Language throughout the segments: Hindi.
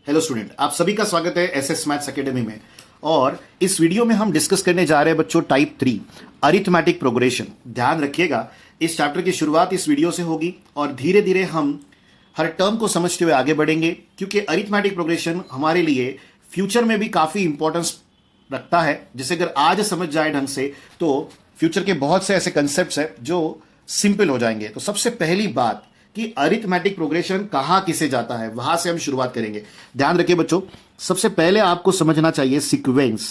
हेलो स्टूडेंट, आप सभी का स्वागत है एसएस मैथ्स एकेडमी में। और इस वीडियो में हम डिस्कस करने जा रहे हैं बच्चों टाइप 3 अरिथमेटिक प्रोग्रेशन। ध्यान रखिएगा, इस चैप्टर की शुरुआत इस वीडियो से होगी और धीरे धीरे हम हर टर्म को समझते हुए आगे बढ़ेंगे, क्योंकि अरिथमेटिक प्रोग्रेशन हमारे लिए फ्यूचर में भी काफ़ी इंपॉर्टेंस रखता है। जिसे अगर आज समझ जाए ढंग से तो फ्यूचर के बहुत से ऐसे कंसेप्ट हैं जो सिंपल हो जाएंगे। तो सबसे पहली बात कि अरिथमेटिक प्रोग्रेशन कहां किसे जाता है, वहां से हम शुरुआत करेंगे। ध्यान रखिए बच्चों, सबसे पहले आपको समझना चाहिए सीक्वेंस।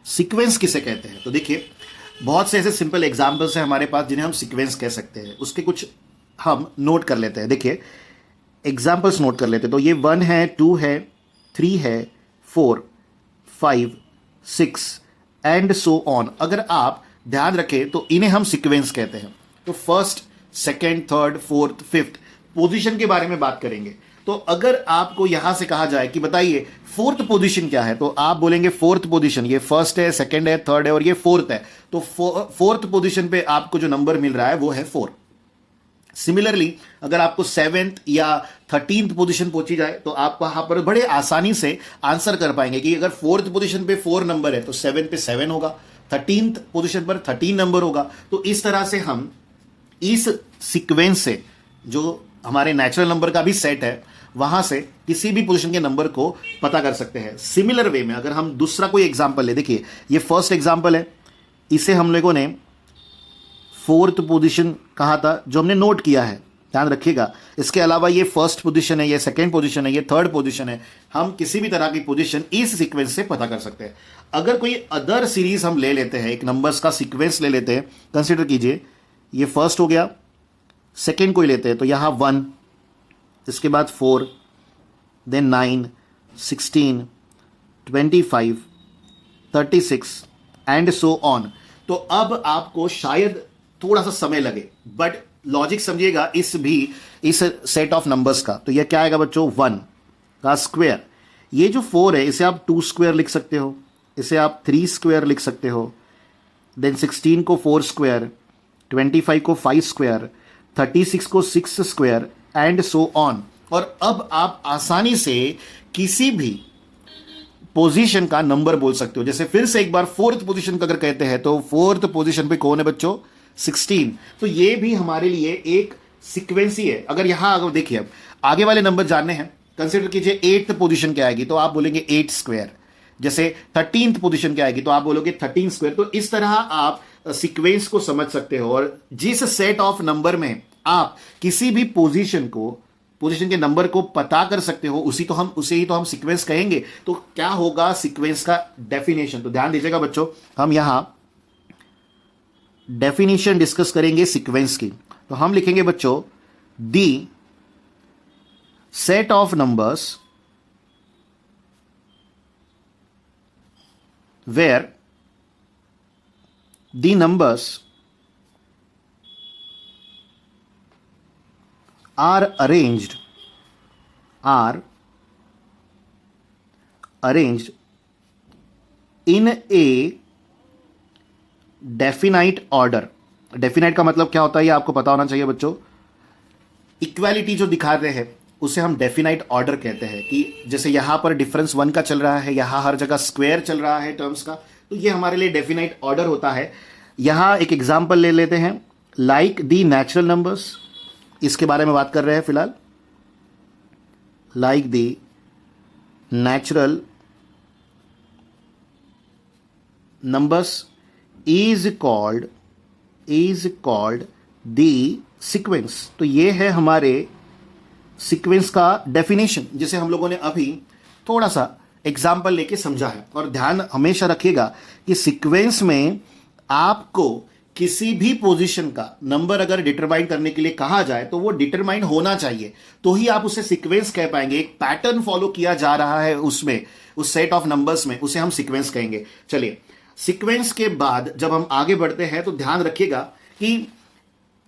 सीक्वेंस किसे कहते हैं? तो देखिए, बहुत से ऐसे सिंपल एग्जांपल्स हैं हमारे पास जिन्हें हम सीक्वेंस कह सकते हैं। उसके कुछ हम नोट कर लेते हैं। देखिए, एग्जांपल्स नोट कर लेते हैं। तो ये 1 है, 2 है, 3 है, 4, 5, 6 एंड सो ऑन। अगर आप ध्यान रखें तो इन्हें हम सीक्वेंस कहते हैं। तो first, second, third, fourth, fifth position के बारे में बात करेंगे। तो अगर आपको यहां से कहा जाए कि बताइए फोर्थ पोजीशन क्या है, तो आप बोलेंगे फोर्थ पोजीशन, ये फर्स्ट है, सेकेंड है, थर्ड है और ये फोर्थ है। तो फोर्थ पोजीशन पे आपको जो नंबर मिल रहा है वो है 4। सिमिलरली अगर आपको 7th या 13th पोजीशन पहुंची जाए तो आप वहां पर बड़े आसानी से आंसर कर पाएंगे कि अगर फोर्थ पोजीशन पे 4 नंबर है तो 7 पे 7 होगा, 13th पोजीशन पर 13 नंबर होगा। तो इस तरह से हम इस सीक्वेंस से, जो हमारे नेचुरल नंबर का भी सेट है, वहां से किसी भी पोजीशन के नंबर को पता कर सकते हैं। सिमिलर वे में अगर हम दूसरा कोई एग्जांपल ले, देखिए ये फर्स्ट एग्जांपल है, इसे हम लोगों ने फोर्थ पोजीशन कहा था जो हमने नोट किया है। ध्यान रखिएगा, इसके अलावा ये फर्स्ट पोजीशन है, ये सेकंड पोजीशन है, ये थर्ड पोजीशन है। हम किसी भी तरह की पोजीशन इस सीक्वेंस से पता कर सकते हैं। अगर कोई अदर सीरीज हम ले लेते हैं, एक नंबर्स का सीक्वेंस ले लेते हैं, कंसिडर कीजिए ये फर्स्ट हो गया, सेकेंड कोई लेते हैं तो यहां 1, इसके बाद 4, देन 9, 16, 25, 36 एंड सो ऑन। तो अब आपको शायद थोड़ा सा समय लगे, बट लॉजिक समझिएगा इस सेट ऑफ नंबर्स का। तो यह क्या आएगा बच्चों? 1 का स्क्वायर। ये जो 4 है इसे आप 2 स्क्वायर लिख सकते हो, इसे आप 3 स्क्वायर लिख सकते हो, देन 16 को 4 स्क्वायर, 25 को 5 स्क्वायर, 36 को 6 स्क्वायर एंड सो ऑन। और अब आप आसानी से किसी भी पोजीशन का नंबर बोल सकते हो। जैसे फिर से एक बार फोर्थ पोजीशन का अगर कहते हैं तो फोर्थ पोजीशन पे कौन है बच्चों? 16। तो ये भी हमारे लिए एक सीक्वेंस ही है। अगर यहां अगर देखिए, अब आगे वाले नंबर जानने हैं, कंसिडर कीजिए 8th पोजीशन क्या आएगी तो आप बोलेंगे 8 स्क्वायर। जैसे 13th पोजीशन क्या आएगी तो आप बोलोगे 13 स्क्वायर। तो इस तरह आप सीक्वेंस को समझ सकते हो। और जिस सेट ऑफ नंबर में आप किसी भी पोजीशन के नंबर को पता कर सकते हो, उसे ही तो हम सीक्वेंस कहेंगे। तो क्या होगा सीक्वेंस का डेफिनेशन? तो ध्यान दीजिएगा बच्चों, हम यहां डेफिनेशन डिस्कस करेंगे सीक्वेंस की। तो हम लिखेंगे बच्चों, the set of numbers where the numbers are arranged in a definite order। Definite का मतलब क्या होता है ये आपको पता होना चाहिए बच्चों। इक्वालिटी जो दिखा रहे हैं उसे हम डेफिनाइट ऑर्डर कहते हैं। कि जैसे यहां पर डिफरेंस 1 का चल रहा है, यहां हर जगह स्क्वायर चल रहा है टर्म्स का, तो ये हमारे लिए डेफिनाइट ऑर्डर होता है। यहां एक एग्जांपल ले लेते हैं, लाइक दी नेचुरल नंबर्स। इसके बारे में बात कर रहे हैं फिलहाल। Like the natural numbers is called the sequence. तो ये है हमारे सीक्वेंस का डेफिनेशन, जिसे हम लोगों ने अभी थोड़ा सा एग्जाम्पल लेके समझा है। और ध्यान हमेशा रखिएगा कि सीक्वेंस में आपको किसी भी पोजीशन का नंबर अगर डिटरमाइन करने के लिए कहा जाए तो वो डिटरमाइन होना चाहिए, तो ही आप उसे सीक्वेंस कह पाएंगे। एक पैटर्न फॉलो किया जा रहा है उसमें, उस सेट ऑफ नंबर्स में, उसे हम सीक्वेंस कहेंगे। चलिए, सीक्वेंस के बाद जब हम आगे बढ़ते हैं तो ध्यान रखिएगा कि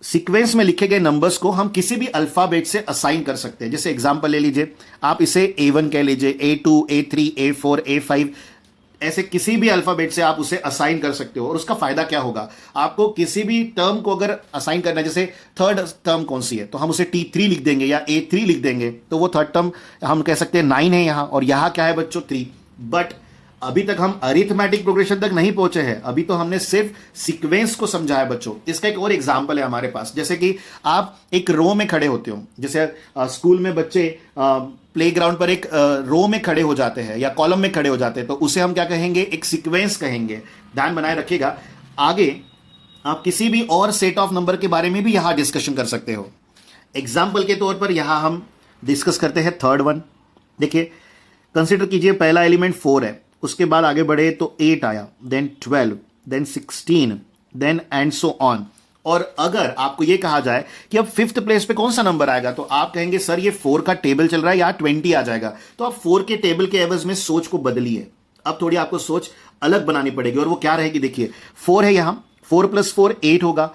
सीक्वेंस में लिखे गए नंबर्स को हम किसी भी अल्फाबेट से असाइन कर सकते हैं। जैसे एग्जांपल ले लीजिए, आप इसे A1 कह लीजिए, A2, A3, A4, A5, ऐसे किसी भी अल्फाबेट से आप उसे असाइन कर सकते हो। और उसका फायदा क्या होगा, आपको किसी भी टर्म को अगर असाइन करना है, जैसे थर्ड टर्म कौन सी है तो हम उसे T3 लिख देंगे या A3 लिख देंगे, तो वो थर्ड टर्म हम कह सकते हैं 9 है यहां, और यहां क्या है बच्चों 3। बट अभी तक हम अरिथमेटिक प्रोग्रेशन तक नहीं पहुंचे हैं, अभी तो हमने सिर्फ सीक्वेंस को समझा है बच्चों। इसका एक और एग्जांपल है हमारे पास, जैसे कि आप एक रो में खड़े होते हो, जैसे स्कूल में बच्चे प्लेग्राउंड पर एक रो में खड़े हो जाते हैं या कॉलम में खड़े हो जाते हैं, तो उसे हम क्या कहेंगे, एक सीक्वेंस कहेंगे। ध्यान बनाए रखिएगा। आगे आप किसी भी और सेट ऑफ नंबर के बारे में भी यहां डिस्कशन कर सकते हो। एग्जाम्पल के तौर पर यहां हम डिस्कस करते हैं थर्ड वन। देखिए, कंसिडर कीजिए पहला एलिमेंट 4 है, उसके बाद आगे बढ़े तो 8 आया, then 12, then 16, then and so on. और अगर आपको यह कहा जाए कि अब फिफ्थ प्लेस पे कौन सा नंबर आएगा, तो आप कहेंगे सर ये 4 का टेबल चल रहा है, यहां 20 आ जाएगा। तो आप 4 के टेबल के एवज में सोच को बदलिए। अब थोड़ी आपको सोच अलग बनानी पड़ेगी, और वो क्या रहेगी, देखिए 4 है यहां, 4 + 4 8 होगा,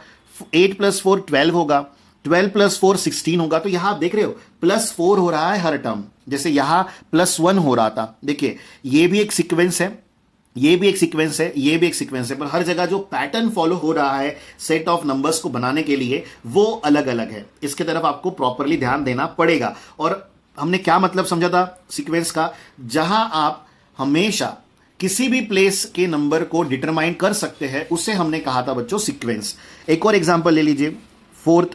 8 + 4 12 होगा, 12 + 4 16 होगा। तो यहां आप देख रहे हो +4 हो रहा है हर टर्म, जैसे यहां +1 हो रहा था। देखिए ये भी एक सीक्वेंस है, ये भी एक सीक्वेंस है, ये भी एक सीक्वेंस है, पर हर जगह जो पैटर्न फॉलो हो रहा है सेट ऑफ नंबर्स को बनाने के लिए वो अलग अलग है। इसके तरफ आपको प्रॉपरली ध्यान देना पड़ेगा। और हमने क्या मतलब समझा था सीक्वेंस का, जहां आप हमेशा किसी भी प्लेस के नंबर को डिटरमाइन कर सकते हैं, उसे हमने कहा था बच्चों सीक्वेंस। एक और एग्जांपल ले लीजिए, फोर्थ,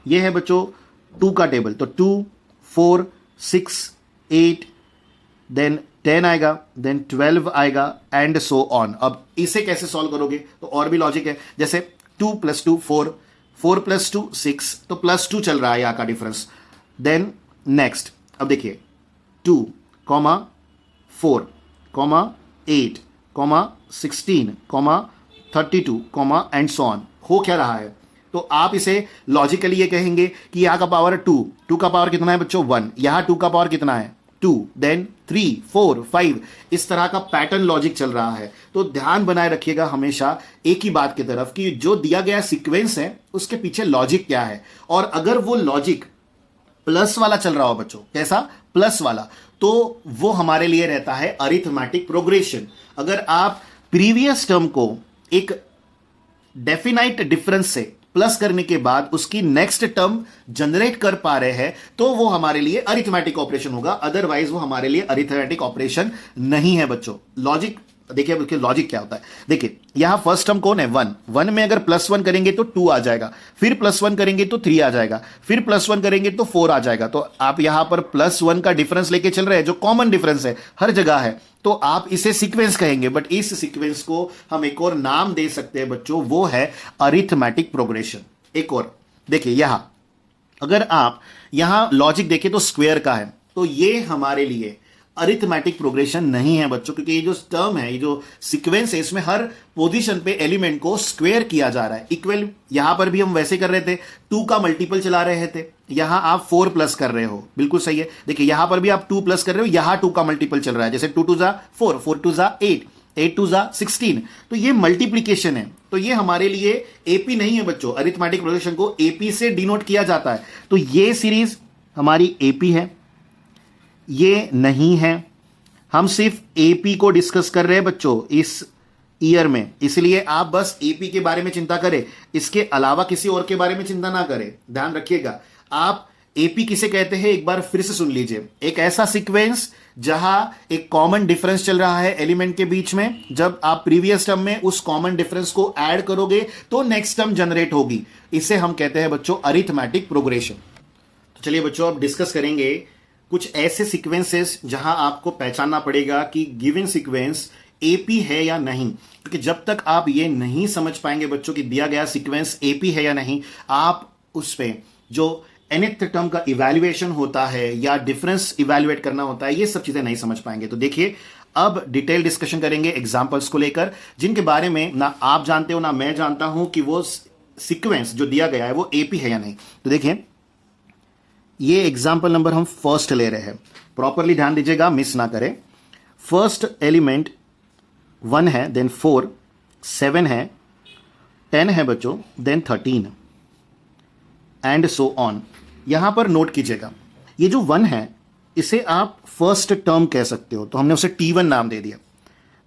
ये है बच्चों 2 का टेबल, तो 2, 4, 6, 8, देन 10 आएगा, देन 12 आएगा, एंड सो ऑन। अब इसे कैसे सॉल्व करोगे, तो और भी लॉजिक है, जैसे 2 + 2 4, 4 + 2 6, तो +2 चल रहा है यहाँ का डिफरेंस। देन नेक्स्ट, अब देखिए 2, 4, 8, 16, 32, एंड सो ऑन। हो क्या रहा है, तो आप इसे लॉजिकली ये कहेंगे कि यहां का पावर 2 का पावर कितना है बच्चों 1, यहां 2 का पावर कितना है 2, देन 3, 4, 5, इस तरह का पैटर्न लॉजिक चल रहा है। तो ध्यान बनाए रखिएगा हमेशा एक ही बात की तरफ कि जो दिया गया सीक्वेंस है उसके पीछे लॉजिक क्या है। और अगर वो लॉजिक प्लस वाला चल रहा हो बच्चों, कैसा प्लस वाला, तो वो हमारे लिए रहता है अरिथमेटिक प्रोग्रेशन। अगर आप प्रीवियस टर्म को एक डेफिनाइट डिफरेंस से प्लस करने के बाद उसकी नेक्स्ट टर्म जनरेट कर पा रहे हैं, तो वो हमारे लिए अरिथमेटिक ऑपरेशन होगा, अदरवाइज वो हमारे लिए अरिथमेटिक ऑपरेशन नहीं है बच्चों। लॉजिक देखिए, उसके लॉजिक क्या होता है। देखिए यहां फर्स्ट टर्म कौन है 1, 1 में अगर +1 करेंगे तो 2 आ जाएगा, फिर +1 करेंगे तो 3 आ जाएगा, फिर +1 करेंगे तो 4 आ जाएगा। तो आप यहां पर +1 का डिफरेंस लेके चल रहे हैं, जो कॉमन डिफरेंस है, हर जगह है, तो आप इसे सीक्वेंस कहेंगे। बट इस सीक्वेंस को हम एक और नाम दे सकते हैं बच्चों, वो है अरिथमेटिक प्रोग्रेशन। एक और देखिए, यहां अगर आप यहां लॉजिक देखें तो स्क्वायर का है, तो ये हमारे लिए अरिथमेटिक प्रोग्रेशन नहीं है बच्चों, क्योंकि ये जो टर्म है, ये जो सीक्वेंस है, इसमें हर पोजीशन पे एलिमेंट को स्क्वायर किया जा रहा है। इक्वल यहां पर भी हम वैसे कर रहे थे, 2 का मल्टीपल चला रहे थे, यहां आप 4 प्लस कर रहे हो, बिल्कुल सही है। देखिए यहां पर भी आप 2 प्लस कर रहे हो, यहां 2 का मल्टीपल चल रहा है, जैसे 2 × 2 = 4, 4 × 2 = 8, 8 × 2 = 16। तो ये मल्टीप्लीकेशन है, तो ये हमारे लिए एपी नहीं है बच्चों। अरिथमेटिक प्रोग्रेशन को एपी से डिनोट किया जाता है। तो ये सीरीज हमारी एपी है, ये नहीं है। हम सिर्फ एपी को डिस्कस कर रहे हैं बच्चों इस ईयर में, इसलिए आप बस एपी के बारे में चिंता करें, इसके अलावा किसी और के बारे में चिंता ना करें। ध्यान रखिएगा, आप एपी किसे कहते हैं एक बार फिर से सुन लीजिए। एक ऐसा सीक्वेंस जहां एक कॉमन डिफरेंस चल रहा है एलिमेंट के बीच में, जब आप प्रीवियस टर्म में उस कॉमन डिफरेंस को ऐड करोगे तो नेक्स्ट टर्म जनरेट होगी, इसे हम कहते हैं बच्चों अरिथमेटिक प्रोग्रेशन। तो चलिए बच्चों, अब डिस्कस करेंगे कुछ ऐसे सीक्वेंसेस जहां आपको पहचानना पड़ेगा कि गिवन सीक्वेंस एपी है या नहीं। क्योंकि जब तक आप ये नहीं समझ पाएंगे बच्चों कि दिया गया सीक्वेंस एपी है या नहीं, आप उस पे जो nth टर्म का इवैल्यूएशन होता है या डिफरेंस इवैल्यूएट करना होता है, ये सब चीजें नहीं समझ पाएंगे। तो देखिए, अब डिटेल डिस्कशन करेंगे एग्जांपल्स को लेकर, जिनके बारे में ना आप जानते हो ना मैं जानता हूं कि वो सीक्वेंस जो दिया गया है वो एपी है या नहीं। तो देखिए, ये एग्जाम्पल नंबर हम फर्स्ट ले रहे हैं, प्रॉपरली ध्यान दीजिएगा, मिस ना करें। फर्स्ट एलिमेंट 1 है, देन 4, 7 है, 10 है बच्चों, देन 13, एंड सो ऑन। यहां पर नोट कीजिएगा, ये जो 1 है इसे आप फर्स्ट टर्म कह सकते हो, तो हमने उसे T1 नाम दे दिया।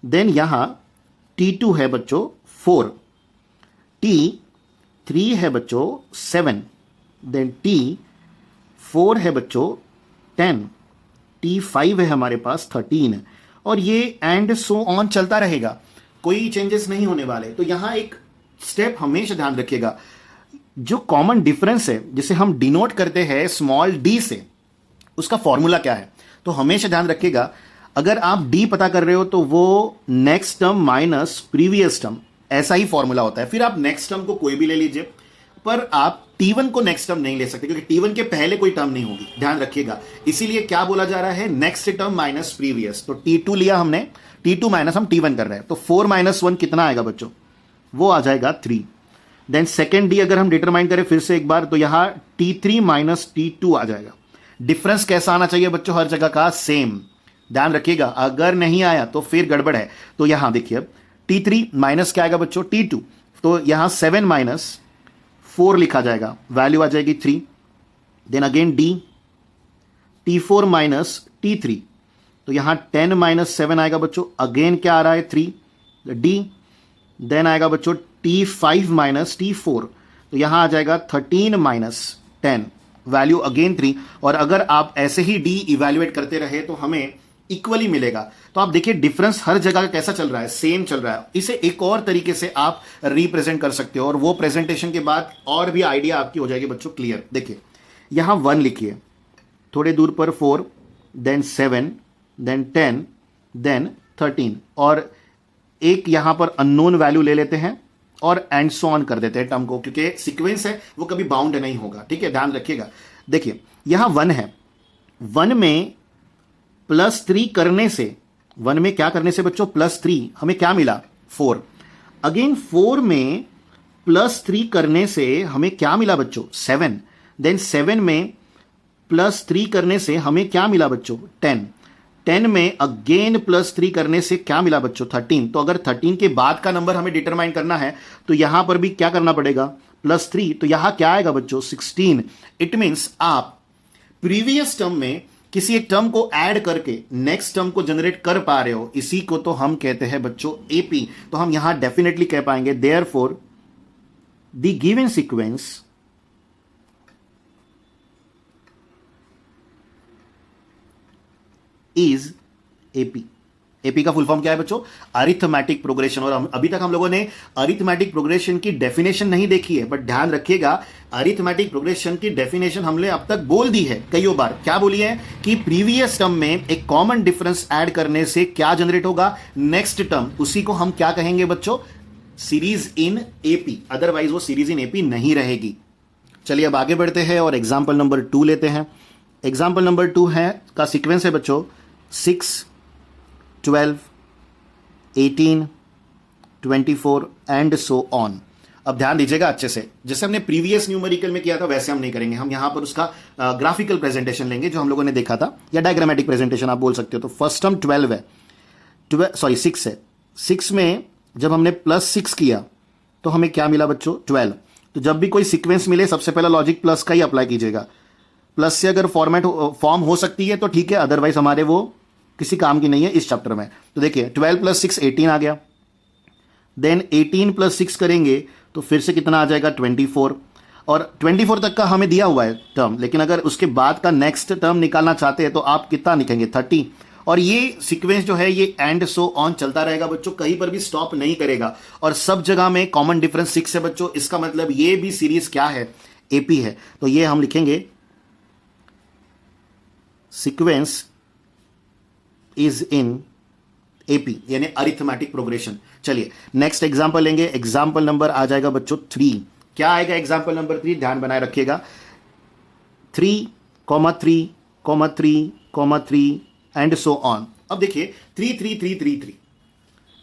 देन यहां T2 है बच्चों 4, T3 है बच्चों 7, देन T4 है बच्चों 10, T5 है हमारे पास 13, और ये एंड सो ऑन चलता रहेगा, कोई चेंजेस नहीं होने वाले। तो यहां एक स्टेप हमेशा ध्यान रखिएगा, जो कॉमन डिफरेंस है जिसे हम डिनोट करते हैं स्मॉल डी से, उसका फॉर्मूला क्या है। तो हमेशा ध्यान रखिएगा, अगर आप डी पता कर रहे हो तो वो next term minus previous term, ऐसा ही फॉर्मूला होता है। फिर आप नेक्स्ट टर्म को कोई भी ले लीजिए, पर आप T1 को नेक्स्ट टर्म नहीं ले सकते, क्योंकि T1 के पहले कोई टर्म नहीं होगी, ध्यान रखिएगा। इसीलिए क्या बोला जा रहा है, नेक्स्ट टर्म माइनस प्रीवियस। तो T2 लिया हमने, T2 माइनस हम T1 कर रहे हैं, तो 4 माइनस 1 कितना आएगा बच्चों, वो आ जाएगा 3। देन सेकेंड डी अगर हम डिटरमाइन करें फिर से एक बार, तो यहां T3 माइनस T2 आ जाएगा। डिफरेंस कैसा आना चाहिए बच्चों, हर जगह का सेम, ध्यान रखिएगा। अगर नहीं आया तो फिर गड़बड़ है। तो यहां देखिए अब T3 माइनस क्या आएगा बच्चों, T2, तो यहां 7 माइनस 4 लिखा जाएगा, वैल्यू आ जाएगी 3। Then again D, T4 minus T3, तो यहां 10 माइनस 7 आएगा बच्चों, अगेन क्या आ रहा है 3, डी। देन आएगा बच्चों T5 माइनस T4, तो यहां आ जाएगा 13 माइनस 10, वैल्यू अगेन 3। और अगर आप ऐसे ही डी इवेल्युएट करते रहे तो हमें इक्वली मिलेगा। तो आप देखिए डिफरेंस हर जगह का कैसा चल रहा है, सेम चल रहा है। इसे एक और तरीके से आप रिप्रेजेंट कर सकते हो, और वो प्रेजेंटेशन के बाद और भी आइडिया आपकी हो जाएगी बच्चों क्लियर। देखिए यहां 1 लिखिए, थोड़े दूर पर 4, देन 7, देन 10, देन 13, और एक यहां पर अननोन वैल्यू ले लेते हैं और एंड सो ऑन कर देते हैं टर्म को, क्योंकि सीक्वेंस है वो कभी बाउंड नहीं होगा, ठीक है, ध्यान रखिएगा। देखिए यहां 1 है, 1 में +3 करने से, 1 में क्या करने से बच्चों, +3, हमें क्या मिला 4। अगेन 4 में +3 करने से हमें क्या मिला बच्चों, 7। देन 7 में +3 करने से हमें क्या मिला बच्चों, 10। 10 में अगेन +3 करने से क्या मिला बच्चों, 13। तो अगर 13 के बाद का नंबर हमें डिटरमाइन करना है तो यहां पर भी क्या करना पड़ेगा, +3, तो यहां क्या आएगा बच्चों, 16। इट मींस आप प्रीवियस टर्म में किसी एक टर्म को ऐड करके नेक्स्ट टर्म को जनरेट कर पा रहे हो, इसी को तो हम कहते हैं बच्चों एपी। तो हम यहां डेफिनेटली कह पाएंगे therefore the given sequence is AP. AP का फुल फॉर्म क्या है बच्चों, अरिथमेटिक प्रोग्रेशन। और अभी तक हम लोगों ने अरिथमेटिक प्रोग्रेशन की डेफिनेशन नहीं देखी है, बट ध्यान रखिएगा अरिथमेटिक प्रोग्रेशन की डेफिनेशन हमने अब तक बोल दी है कई बार। क्या बोली है कि प्रीवियस टर्म में एक कॉमन डिफरेंस ऐड करने से क्या जनरेट होगा, नेक्स्ट टर्म, उसी को हम क्या कहेंगे बच्चों, सीरीज इन एपी। अदरवाइज वो सीरीज इन एपी नहीं रहेगी। चलिए अब आगे बढ़ते हैं और एग्जाम्पल नंबर 2 लेते हैं। एग्जाम्पल नंबर 2 है का सीक्वेंस है बच्चों 6, 12, 18, 24 एंड सो ऑन। अब ध्यान दीजिएगा अच्छे से, जैसे हमने प्रीवियस न्यूमेरिकल में किया था वैसे हम नहीं करेंगे। हम यहां पर उसका ग्राफिकल प्रेजेंटेशन लेंगे जो हम लोगों ने देखा था, या डायग्रामेटिक प्रेजेंटेशन आप बोल सकते हो। तो फर्स्ट टर्म 12 है, 6 है। 6 में जब हमने +6 किया तो हमें क्या मिला बच्चों, 12। तो जब भी कोई सीक्वेंस मिले सबसे पहला लॉजिक प्लस का ही अप्लाई कीजिएगा। प्लस से अगर फॉर्म हो सकती है तो ठीक है, अदरवाइज हमारे वो किसी काम की नहीं है इस चैप्टर में। तो देखिए 12 + 6 18 आ गया। देन 18 + 6 करेंगे तो फिर से कितना आ जाएगा, 24। और 24 तक का हमें दिया हुआ है टर्म, लेकिन अगर उसके बाद का नेक्स्ट टर्म निकालना चाहते हैं तो आप कितना लिखेंगे, 30। और ये सीक्वेंस जो है ये एंड सो ऑन चलता रहेगा बच्चों, कहीं पर भी स्टॉप नहीं करेगा। और सब जगह में कॉमन डिफरेंस 6 है बच्चों, इसका मतलब ये भी सीरीज क्या है, एपी है। तो ये हम लिखेंगे सीक्वेंस इज इन एपी, यानी अरिथमेटिक प्रोग्रेशन। चलिए नेक्स्ट एग्जांपल लेंगे। एग्जांपल नंबर आ जाएगा बच्चों 3। क्या आएगा एग्जांपल नंबर 3, ध्यान बनाए रखिएगा। 3, 3, 3 एंड सो ऑन। अब देखिए 3, 3, 3, 3, 3,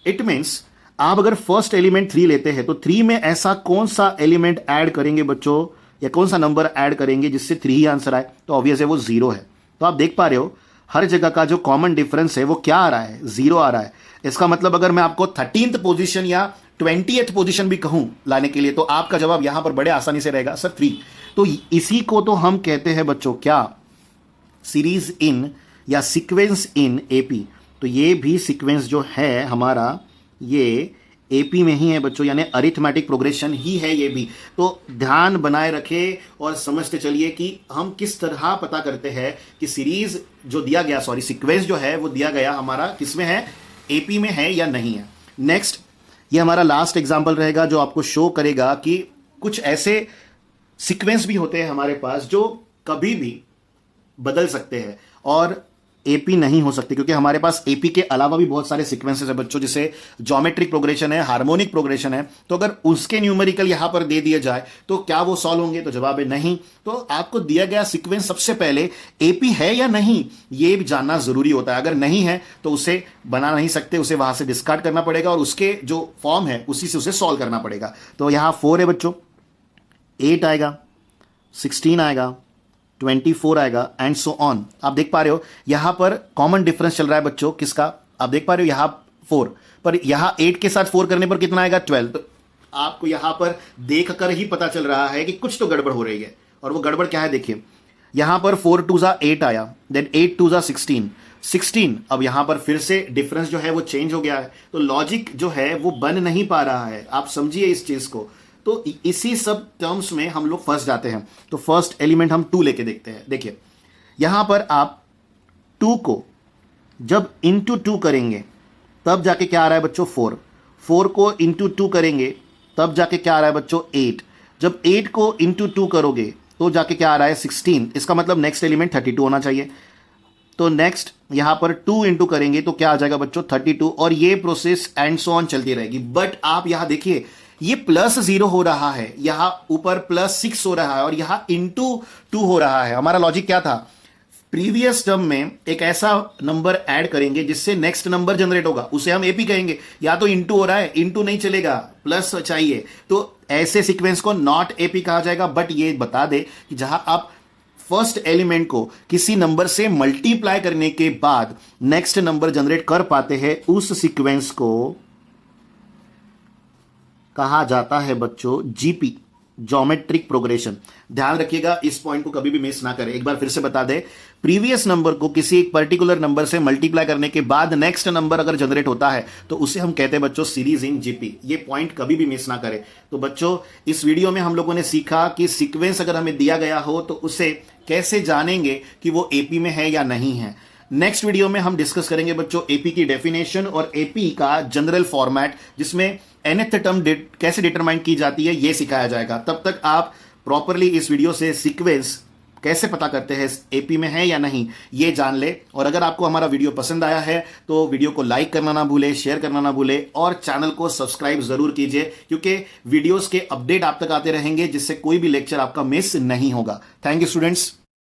इट मीन्स आप अगर फर्स्ट एलिमेंट 3 लेते हैं तो 3 में ऐसा कौन सा एलिमेंट ऐड करेंगे बच्चों, या कौन सा नंबर ऐड करेंगे जिससे 3 ही आंसर आए, तो ऑब्वियस है वो 0 है। तो आप देख पा रहे हो हर जगह का जो कॉमन डिफरेंस है वो क्या आ रहा है, 0 आ रहा है। इसका मतलब अगर मैं आपको 13th पोजीशन या 20th पोजीशन भी कहूं लाने के लिए, तो आपका जवाब यहां पर बड़े आसानी से रहेगा, सर 3। तो इसी को तो हम कहते हैं बच्चों क्या, सीरीज इन या सीक्वेंस इन एपी। तो ये भी सीक्वेंस जो है हमारा ये एपी में ही है बच्चों, यानी अरिथमेटिक प्रोग्रेशन ही है ये भी। तो ध्यान बनाए रखें और समझते चलिए कि हम किस तरह पता करते हैं कि सीरीज जो दिया गया, सॉरी सीक्वेंस जो है वो दिया गया हमारा किस में है, एपी में है या नहीं है। नेक्स्ट, ये हमारा लास्ट एग्जांपल रहेगा जो आपको शो करेगा कि कुछ ऐसे सीक्वेंस भी होते हैं हमारे पास जो कभी भी बदल सकते हैं और एपी नहीं हो सकते, क्योंकि हमारे पास एपी के अलावा भी बहुत सारे सीक्वेंसेस है बच्चों, जैसे ज्योमेट्रिक प्रोग्रेशन है, हार्मोनिक प्रोग्रेशन है। तो अगर उसके न्यूमेरिकल यहां पर दे दिए जाए तो क्या वो सॉल्व होंगे, तो जवाब है नहीं। तो आपको दिया गया सीक्वेंस सबसे पहले एपी है या नहीं ये भी जानना जरूरी होता है। अगर नहीं है तो उसे बना नहीं सकते, उसे वहां से डिस्कार्ड करना पड़ेगा और उसके जो फॉर्म है उसी से उसे सॉल्व करना पड़ेगा। तो यहां 4 है बच्चों, 8 आएगा, 16 आएगा, 24 आएगा एंड सो ऑन। आप देख पा रहे हो यहां पर कॉमन डिफरेंस चल रहा है बच्चों किसका, आप देख पा रहे हो यहां 4 पर, यहां 8 के साथ 4 करने पर कितना आएगा, 12। तो आपको यहां पर देखकर ही पता चल रहा है कि कुछ तो गड़बड़ हो रही है, और वो गड़बड़ क्या है देखिए। यहां पर 4 2 जा 8 आया, देन 8 2 जा 16। अब यहां पर फिर से डिफरेंस जो है वो चेंज हो गया है, तो लॉजिक जो है वो बन नहीं पा रहा है। आप समझिए इस चीज को। तो इसी सब टर्म्स में हम लोग फंस जाते हैं। तो फर्स्ट एलिमेंट हम 2 लेके देखते हैं। देखिए यहां पर आप 2 को जब इंटू 2 करेंगे तब जाके क्या आ रहा है बच्चों, 4 को इंटू 2 करेंगे तब जाके क्या आ रहा है बच्चों, 8। जब 8 को इंटू 2 करोगे तो जाके क्या आ रहा है, 16। इसका मतलब नेक्स्ट एलिमेंट 32 होना चाहिए। तो नेक्स्ट यहां पर 2 इंटू करेंगे तो क्या आ जाएगा बच्चों, 32। और ये प्रोसेस एंड सो ऑन चलती रहेगी। बट आप यहां देखिए ये +0 हो रहा है, यहां ऊपर +6 हो रहा है और यहां इंटू 2 हो रहा है। हमारा लॉजिक क्या था, प्रीवियस टर्म में एक ऐसा नंबर ऐड करेंगे जिससे नेक्स्ट नंबर जनरेट होगा, उसे हम एपी कहेंगे। या तो इंटू हो रहा है, इंटू नहीं चलेगा, प्लस चाहिए, तो ऐसे सीक्वेंस को नॉट एपी कहा जाएगा। बट ये बता दे कि जहां आप फर्स्ट एलिमेंट को किसी नंबर से मल्टीप्लाई करने के बाद नेक्स्ट नंबर जनरेट कर पाते हैं, उस सीक्वेंस को कहा जाता है बच्चों जीपी, ज्योमेट्रिक प्रोग्रेशन। ध्यान रखिएगा, इस पॉइंट को कभी भी मिस ना करें। एक बार फिर से बता दें, प्रीवियस नंबर को किसी एक पर्टिकुलर नंबर से मल्टीप्लाई करने के बाद नेक्स्ट नंबर अगर जनरेट होता है तो उसे हम कहते हैं बच्चों सीरीज इन जीपी। ये पॉइंट कभी भी मिस ना करें। तो बच्चों इस वीडियो में हम लोगों ने सीखा कि सीक्वेंस अगर हमें दिया गया हो तो उसे कैसे जानेंगे कि वो एपी में है या नहीं है। नेक्स्ट वीडियो में हम डिस्कस करेंगे बच्चों एपी की डेफिनेशन और एपी का जनरल फॉर्मेट, जिसमें nth टर्म कैसे डिटरमाइन की जाती है ये सिखाया जाएगा। तब तक आप प्रॉपरली इस वीडियो से सीक्वेंस कैसे पता करते हैं एपी में है या नहीं ये जान ले। और अगर आपको हमारा वीडियो पसंद आया है तो वीडियो को लाइक करना ना भूले, शेयर करना ना भूले और चैनल को सब्सक्राइब जरूर कीजिए, क्योंकि वीडियोस के अपडेट आप तक आते रहेंगे जिससे कोई भी लेक्चर आपका मिस नहीं होगा। Thank you students.